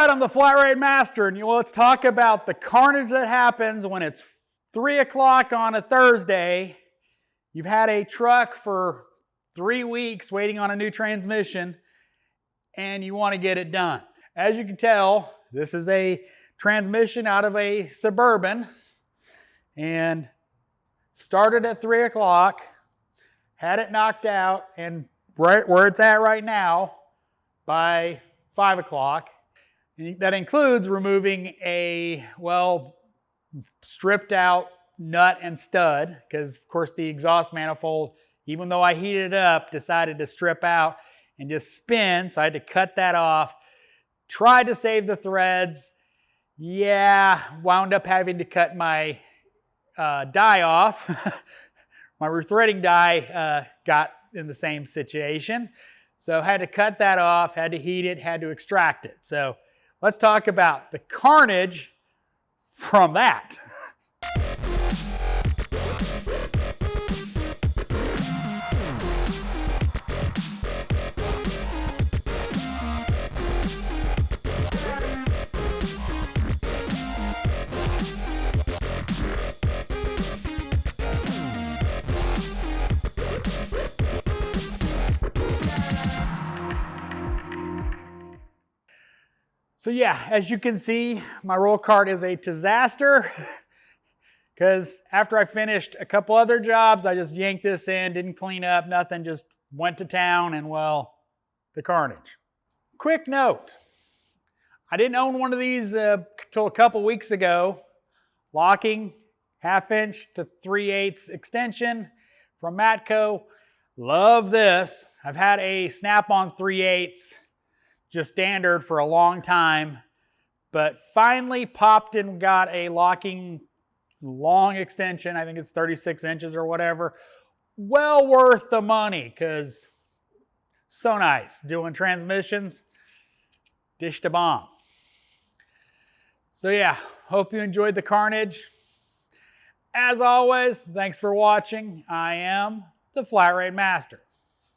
right, I'm the flatratemaster, and let's talk about the carnage that happens when it's 3 o'clock on a Thursday. You've had a truck for 3 weeks waiting on a new transmission, and you want to get it done. As you can tell, this is a transmission out of a Suburban, and started at 3 o'clock, had it knocked out, and right where it's at right now by 5 o'clock. That includes removing a, stripped out nut and stud, because of course the exhaust manifold, even though I heated it up, decided to strip out and just spin, so I had to cut that off. Tried to save the threads. Yeah, wound up having to cut my die off. My rethreading die got in the same situation. So had to cut that off, had to heat it, had to extract it. So let's talk about the carnage from that. So yeah, as you can see, my roll cart is a disaster because after I finished a couple other jobs, I just yanked this in, didn't clean up, nothing, just went to town and the carnage. Quick note, I didn't own one of these until a couple weeks ago. Locking 1/2 inch to 3/8 extension from Matco. Love this. I've had a snap-on 3/8 just standard for a long time, but finally popped and got a locking long extension. I think it's 36 inches or whatever. Well worth the money, because so nice doing transmissions. Dish to bomb. So yeah, hope you enjoyed the carnage. As always, thanks for watching. I am the flatratemaster.